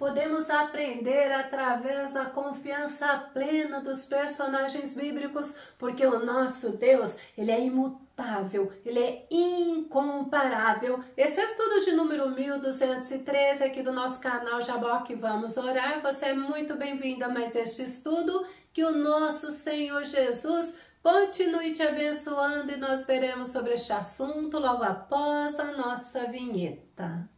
podemos aprender através da confiança plena dos personagens bíblicos, porque o nosso Deus, ele é imutável, ele é incomparável. Esse é o estudo de número 1213 aqui do nosso canal Jaboque Vamos Orar. Você é muito bem-vindo a mais este estudo. Que o nosso Senhor Jesus continue te abençoando e nós veremos sobre este assunto logo após a nossa vinheta.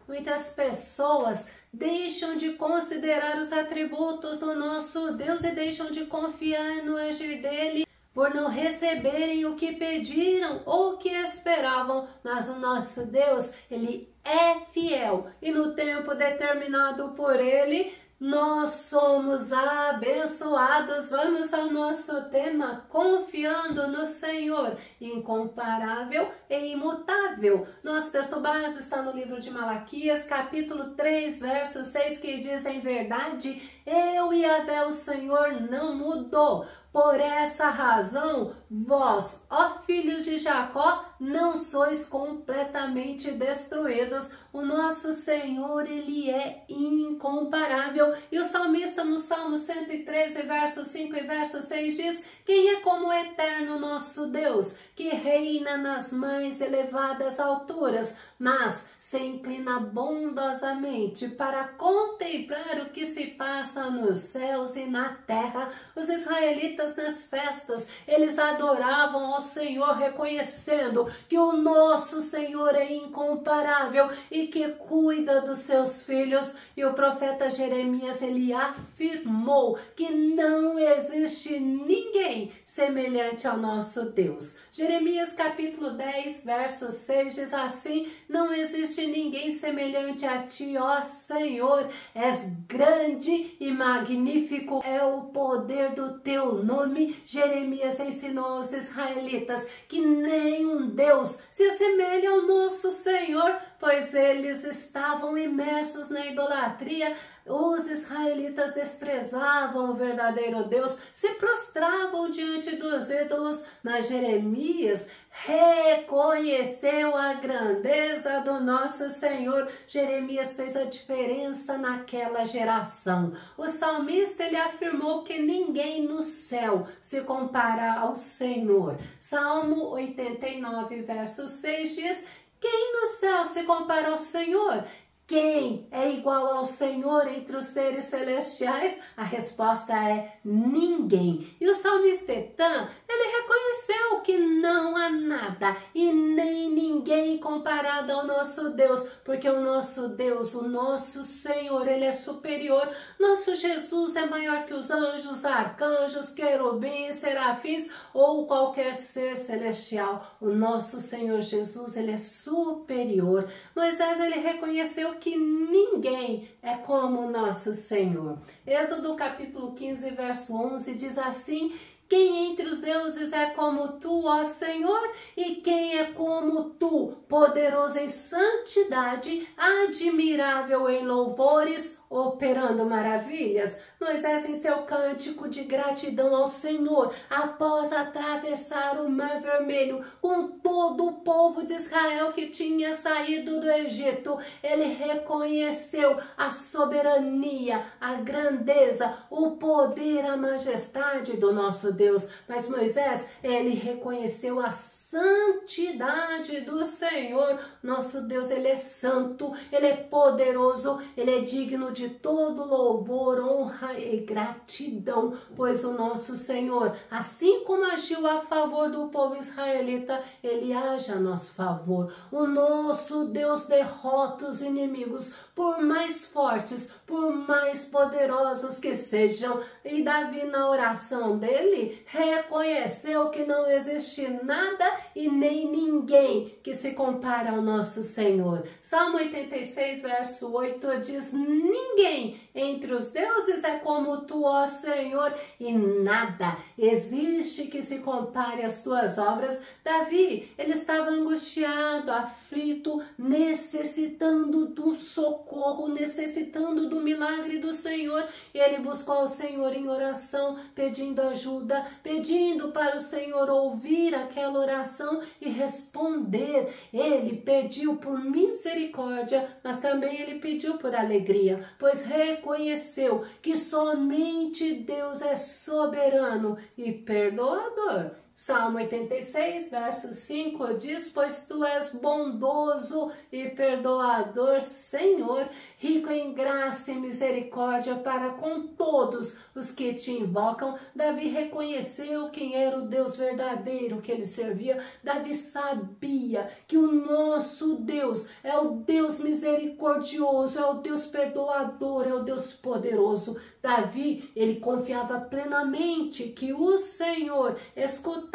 Muitas pessoas deixam de considerar os atributos do nosso Deus e deixam de confiar no agir dele por não receberem o que pediram ou o que esperavam. Mas o nosso Deus, ele é fiel e no tempo determinado por ele, nós somos abençoados. Vamos ao nosso tema, confiando no Senhor, incomparável e imutável. Nosso texto base está no livro de Malaquias, capítulo 3, verso 6, que diz: em verdade, eu e Yahvé, o Senhor, não mudou. Por essa razão, vós, ó filhos de Jacó, não sois completamente destruídos. O nosso Senhor, ele é incomparável. E o salmista no Salmo 113, verso 5 e verso 6 diz: quem é como o eterno nosso Deus, que reina nas mais elevadas alturas, mas se inclina bondosamente para contemplar o que se passa nos céus e na terra. Os israelitas nas festas, eles adoravam ao Senhor, reconhecendo que o nosso Senhor é incomparável e que cuida dos seus filhos. E o profeta Jeremias, ele afirmou que não existe ninguém semelhante ao nosso Deus. Jeremias capítulo 10, verso 6 diz assim: não existe ninguém semelhante a ti, ó Senhor, és grande e magnífico é o poder do teu nome. Jeremias ensinou aos israelitas que nenhum Deus se assemelha ao nosso Senhor, pois eles estavam imersos na idolatria. Os israelitas desprezavam o verdadeiro Deus, se prostravam diante dos ídolos, mas Jeremias reconheceu a grandeza do nosso Senhor. Jeremias fez a diferença naquela geração. O salmista, ele afirmou que ninguém no céu se compara ao Senhor. Salmo 89, verso 6 diz: quem no céu se compara ao Senhor? Quem é igual ao Senhor entre os seres celestiais? A resposta é ninguém. E o salmista Etan, ele reconheceu que não há nada e nem ninguém comparado ao nosso Deus, porque o nosso Deus, o nosso Senhor, ele é superior. Nosso Jesus é maior que os anjos, arcanjos, querubins, serafins ou qualquer ser celestial. O nosso Senhor Jesus, ele é superior. Moisés, ele reconheceu que ninguém é como o nosso Senhor. Êxodo capítulo 15, verso 11 diz assim: quem entre os deuses é como tu, ó Senhor? E quem é como tu, poderoso em santidade, admirável em louvores, operando maravilhas? Moisés, em seu cântico de gratidão ao Senhor, após atravessar o Mar Vermelho com todo o povo de Israel que tinha saído do Egito, ele reconheceu a soberania, a grandeza, o poder, a majestade do nosso Deus. Mas Moisés, ele reconheceu a santidade do Senhor. Nosso Deus, ele é santo, ele é poderoso, ele é digno de todo louvor, honra e gratidão, pois o nosso Senhor, assim como agiu a favor do povo israelita, ele age a nosso favor. O nosso Deus derrota os inimigos, por mais fortes, por mais poderosos que sejam. E Davi, na oração dele, reconheceu que não existe nada e nem ninguém que se compara ao nosso Senhor. Salmo 86, verso 8 diz: ninguém entre os deuses é como tu, ó Senhor, e nada existe que se compare às tuas obras. Davi, ele estava angustiado, aflito, necessitando do socorro socorro, necessitando do milagre do Senhor. Ele buscou ao Senhor em oração, pedindo ajuda, pedindo para o Senhor ouvir aquela oração e responder. Ele pediu por misericórdia, mas também ele pediu por alegria, pois reconheceu que somente Deus é soberano e perdoador. Salmo 86, verso 5 diz: pois tu és bondoso e perdoador, Senhor, rico em graça e misericórdia para com todos os que te invocam. Davi reconheceu quem era o Deus verdadeiro que ele servia. Davi sabia que o nosso Deus é o Deus misericordioso, é o Deus perdoador, é o Deus poderoso. Davi, ele confiava plenamente que o Senhor escutava,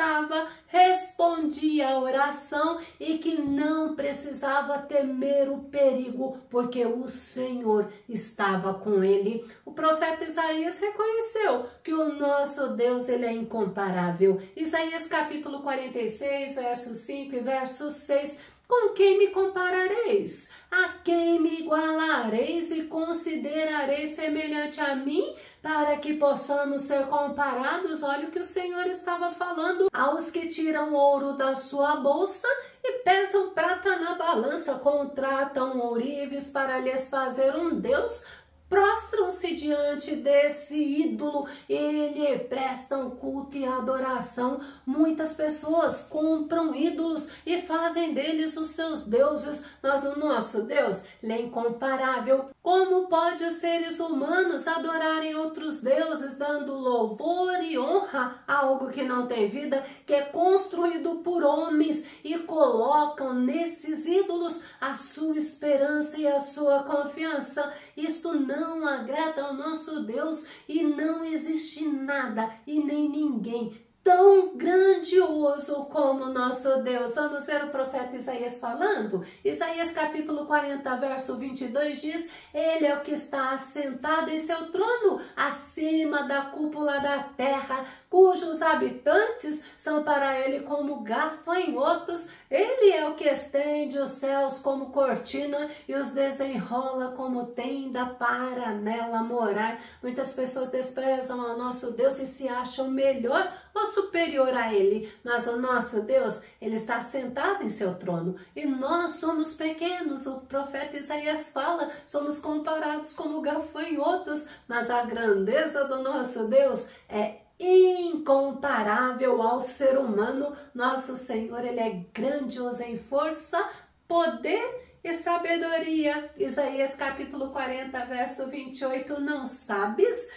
respondia a oração e que não precisava temer o perigo, porque o Senhor estava com ele. O profeta Isaías reconheceu que o nosso Deus, ele é incomparável. Isaías capítulo 46, verso 5 e verso 6. Com quem me comparareis? A quem me igualareis e considerareis semelhante a mim, para que possamos ser comparados? Olha o que o Senhor estava falando. Aos que tiram ouro da sua bolsa e pesam prata na balança, contratam ourives para lhes fazer um Deus, prostram-se diante desse ídolo e lhe prestam culto e adoração. Muitas pessoas compram ídolos e fazem deles os seus deuses, mas o nosso Deus, ele é incomparável. Como pode os seres humanos adorarem outros deuses, dando louvor e honra a algo que não tem vida, que é construído por homens, e colocam nesses ídolos a sua esperança e a sua confiança? Isto não agrada ao nosso Deus, e não existe nada e nem ninguém tão grandioso como nosso Deus. Vamos ver o profeta Isaías falando? Isaías capítulo 40, verso 22 diz: ele é o que está assentado em seu trono, acima da cúpula da terra, cujos habitantes são para ele como gafanhotos. Ele é o que estende os céus como cortina e os desenrola como tenda para nela morar. Muitas pessoas desprezam ao nosso Deus e se acham melhor ou superior a ele, mas o nosso Deus, ele está sentado em seu trono e nós somos pequenos. O profeta Isaías fala, somos comparados como gafanhotos, mas a grandeza do nosso Deus é incomparável ao ser humano. Nosso Senhor, ele é grandioso em força, poder e sabedoria. Isaías capítulo 40, verso 28, não sabes?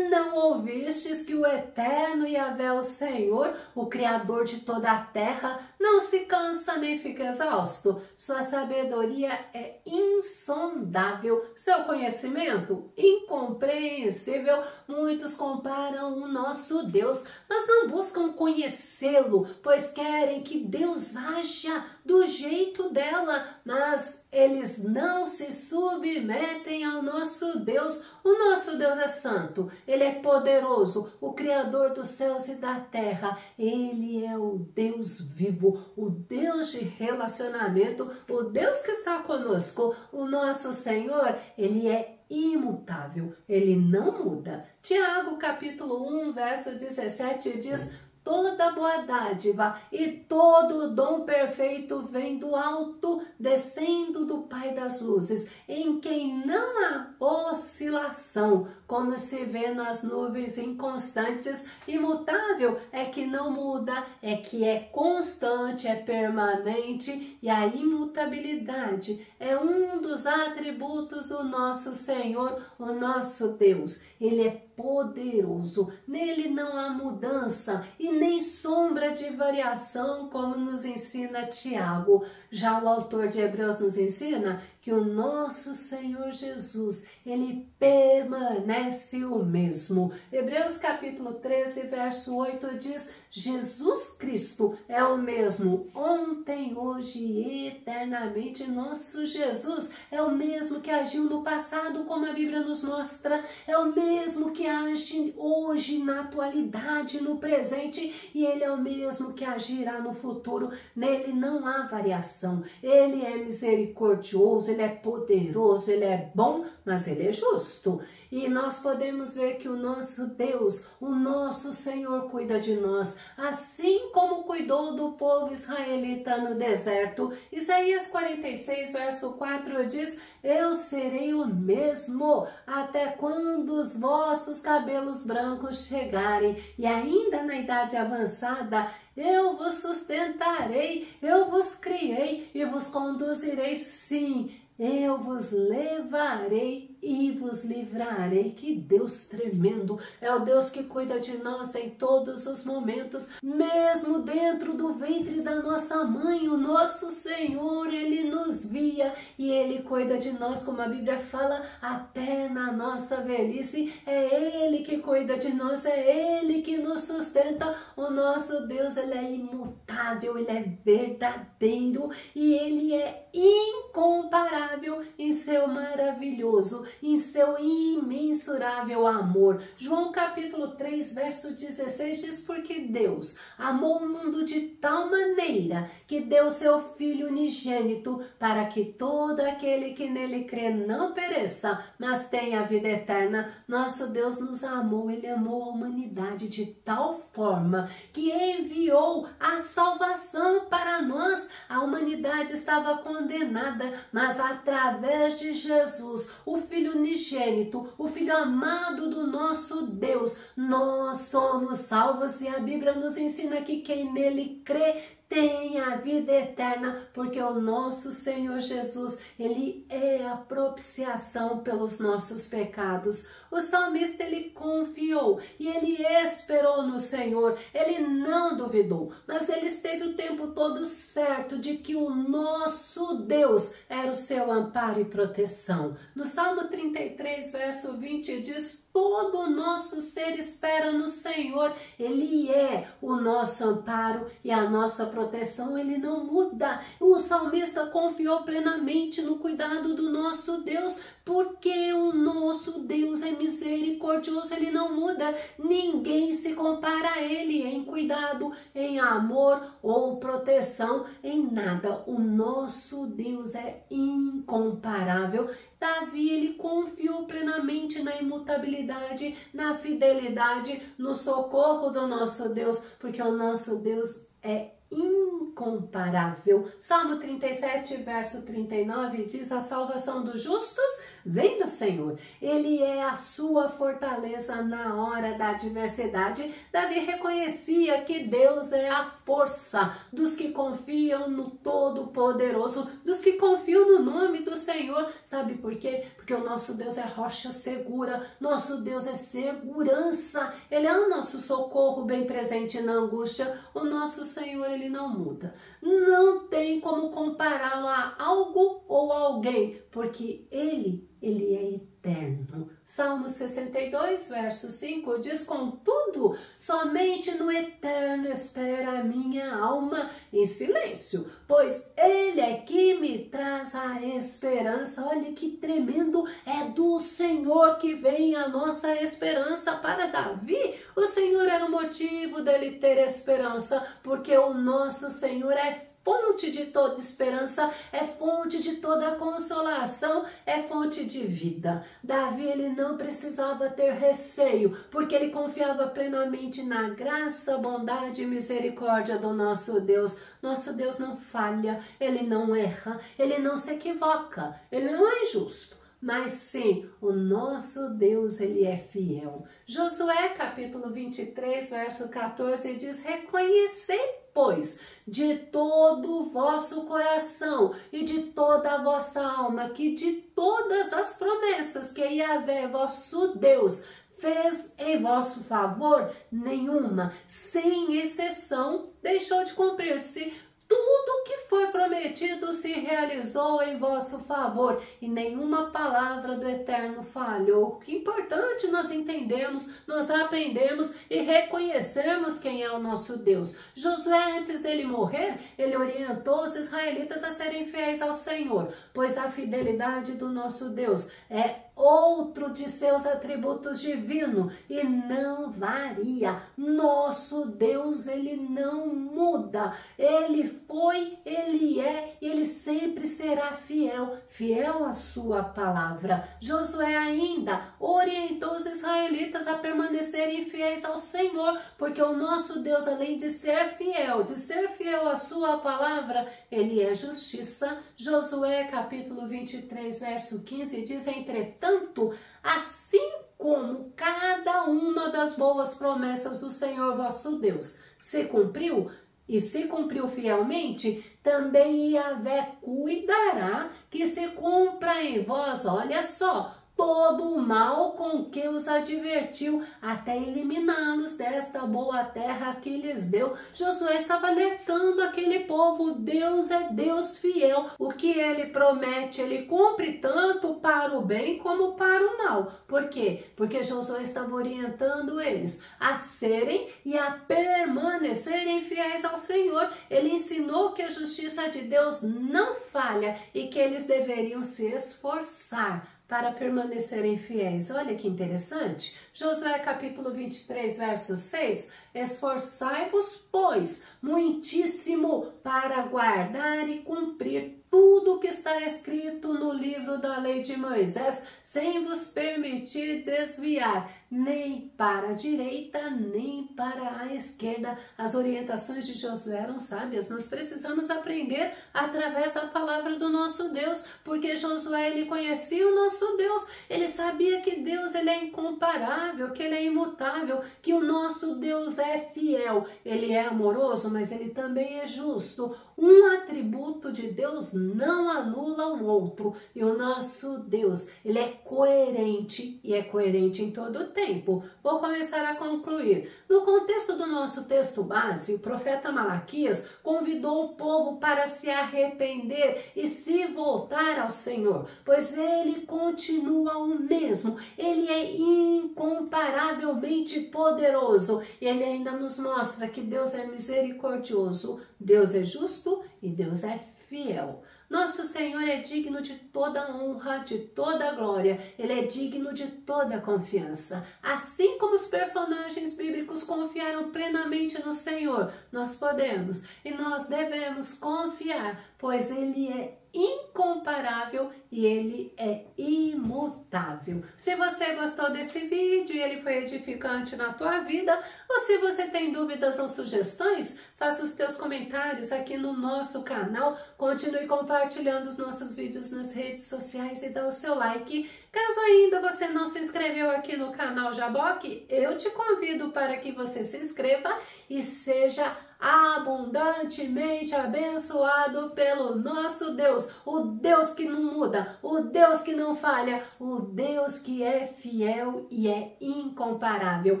Não ouvistes que o eterno Yahvé, o Senhor, o Criador de toda a terra, não se cansa nem fica exausto? Sua sabedoria é insondável, seu conhecimento incompreensível. Muitos comparam o nosso Deus, mas não buscam conhecê-lo, pois querem que Deus haja do jeito dela, mas eles não se submetem ao nosso Deus. O nosso Deus é santo, ele é poderoso, o Criador dos céus e da terra. Ele é o Deus vivo, o Deus de relacionamento, o Deus que está conosco. O nosso Senhor, ele é imutável, ele não muda. Tiago capítulo 1, verso 17 diz: toda boa dádiva e todo dom perfeito vem do alto, descendo do Pai das luzes, em quem não há oscilação, como se vê nas nuvens inconstantes. Imutável é que não muda, é que é constante, é permanente, e a imutabilidade é um dos atributos do nosso Senhor, o nosso Deus. Ele é poderoso, nele não há mudança e nem sombra de variação, como nos ensina Tiago. Já o autor de Hebreus nos ensina que o nosso Senhor Jesus, ele permanece o mesmo. Hebreus capítulo 13, verso 8 diz: Jesus Cristo é o mesmo ontem, hoje e eternamente. Nosso Jesus é o mesmo que agiu no passado, como a Bíblia nos mostra, é o mesmo que age hoje, na atualidade, no presente, e ele é o mesmo que agirá no futuro. Nele não há variação. Ele é misericordioso, ele é poderoso, ele é bom, mas ele é justo. E nós podemos ver que o nosso Deus, o nosso Senhor cuida de nós, assim como cuidou do povo israelita no deserto. Isaías 46, verso 4 diz: eu serei o mesmo até quando os vossos cabelos brancos chegarem, e ainda na idade avançada eu vos sustentarei, eu vos criei e vos conduzirei, sim, eu vos levarei e vos livrarei. Que Deus tremendo! É o Deus que cuida de nós em todos os momentos, mesmo dentro do ventre da nossa mãe. O nosso Senhor, ele nos via e ele cuida de nós, como a Bíblia fala, até na nossa velhice. É ele que cuida de nós, é ele que nos sustenta. O nosso Deus, ele é imutável, ele é verdadeiro e ele é incomparável em seu maravilhoso, em seu imensurável amor. João capítulo 3, verso 16 diz: porque Deus amou o mundo de tal maneira que deu seu Filho unigênito, para que todo aquele que nele crê não pereça, mas tenha a vida eterna. Nosso Deus nos amou, ele amou a humanidade de tal forma que enviou a salvação para nós. A humanidade estava condenada, mas através de Jesus, o Filho unigênito, o Filho amado do nosso Deus, nós somos salvos. E a Bíblia nos ensina que quem nele crê tem a vida eterna, porque o nosso Senhor Jesus, ele é a propiciação pelos nossos pecados. O salmista, ele confiou e ele esperou no Senhor, ele não duvidou, mas ele esteve o tempo todo certo de que o nosso Deus era o seu amparo e proteção. No Salmo 33, verso 20 diz: todo o nosso ser espera no Senhor, ele é o nosso amparo e a nossa proteção, ele não muda. O salmista confiou plenamente no cuidado do nosso Deus, porque o nosso Deus é misericordioso, ele não muda. Ninguém se compara a ele em cuidado, em amor ou proteção, em nada. O nosso Deus é incomparável. Davi, ele confiou plenamente na imutabilidade, na fidelidade, no socorro do nosso Deus, porque o nosso Deus é incomparável. Salmo 37, verso 39 diz: a salvação dos justos vem do Senhor, ele é a sua fortaleza na hora da adversidade. Davi reconhecia que Deus é a força dos que confiam no Todo-Poderoso, dos que confiam no nome do Senhor. Sabe por quê? Porque o nosso Deus é rocha segura, nosso Deus é segurança, ele é o nosso socorro bem presente na angústia. O nosso Senhor, ele não muda, não tem como compará-lo a algo ou alguém, porque ele é eterno. Salmo 62, verso 5 diz: contudo, somente no eterno espera a minha alma em silêncio, pois ele é que me traz a esperança. Olha que tremendo, é do Senhor que vem a nossa esperança. Para Davi, o Senhor era o motivo dele ter esperança, porque o nosso Senhor é fonte de toda esperança, é fonte de toda consolação, é fonte de vida. Davi, ele não precisava ter receio, porque ele confiava plenamente na graça, bondade e misericórdia do nosso Deus. Nosso Deus não falha, ele não erra, ele não se equivoca, ele não é injusto. Mas sim, o nosso Deus, ele é fiel. Josué capítulo 23, verso 14 diz: reconhecei, pois, de todo o vosso coração e de toda a vossa alma, que de todas as promessas que Yahvé, vosso Deus, fez em vosso favor, nenhuma, sem exceção, deixou de cumprir-se. Tudo que foi prometido se realizou em vosso favor e nenhuma palavra do Eterno falhou. Que importante nós entendermos, nós aprendemos e reconhecermos quem é o nosso Deus. Josué, antes dele morrer, ele orientou os israelitas a serem fiéis ao Senhor, pois a fidelidade do nosso Deus é outro de seus atributos divinos e não varia. Nosso Deus, ele não muda. Ele foi, ele é e ele sempre será fiel, fiel à sua palavra. Josué ainda orientou os israelitas a permanecerem fiéis ao Senhor, porque o nosso Deus, além de ser fiel à sua palavra, ele é justiça. Josué capítulo 23, verso 15 diz: entretanto, assim como cada uma das boas promessas do Senhor vosso Deus se cumpriu, e se cumpriu fielmente, também Yahvé cuidará que se cumpra em vós, olha só, todo o mal com que os advertiu, até eliminá-los desta boa terra que lhes deu. Josué estava alertando aquele povo: Deus é Deus fiel. O que ele promete, ele cumpre tanto para o bem como para o mal. Por quê? Porque Josué estava orientando eles a serem e a permanecerem fiéis ao Senhor. Ele ensinou que a justiça de Deus não falha e que eles deveriam se esforçar para permanecerem fiéis. Olha que interessante. Josué capítulo 23, verso 6. Esforçai-vos, pois, muitíssimo para guardar e cumprir tudo o que está escrito no livro da lei de Moisés, sem vos permitir desviar, nem para a direita, nem para a esquerda. As orientações de Josué eram sábias. Nós precisamos aprender através da palavra do nosso Deus, porque Josué, ele conhecia o nosso Deus, ele sabia que Deus, ele é incomparável, que ele é imutável, que o nosso Deus é fiel, ele é amoroso, mas ele também é justo. Um atributo de Deus não anula o outro, e o nosso Deus, ele é coerente, e é coerente em todo o tempo. Vou começar a concluir. No contexto do nosso texto base, o profeta Malaquias convidou o povo para se arrepender e se voltar ao Senhor, pois ele continua o mesmo, ele é incomparavelmente poderoso, e ele ainda nos mostra que Deus é misericordioso, Deus é justo e Deus é fiel. Nosso Senhor é digno de toda honra, de toda glória. Ele é digno de toda confiança. Assim como os personagens bíblicos confiaram plenamente no Senhor, nós podemos e nós devemos confiar, pois Ele é incomparável e ele é imutável. Se você gostou desse vídeo e ele foi edificante na tua vida, ou se você tem dúvidas ou sugestões, faça os teus comentários aqui no nosso canal, continue compartilhando os nossos vídeos nas redes sociais e dá o seu like. Caso ainda você não se inscreveu aqui no canal Jaboque, eu te convido para que você se inscreva e seja abundantemente abençoado pelo nosso Deus, o Deus que não muda, o Deus que não falha, o Deus que é fiel e é incomparável.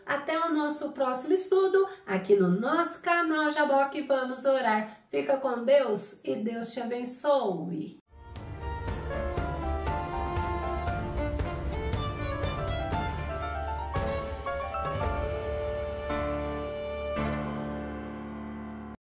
Até o nosso próximo estudo aqui no nosso canal Jaboque. Vamos orar. Fica com Deus e Deus te abençoe.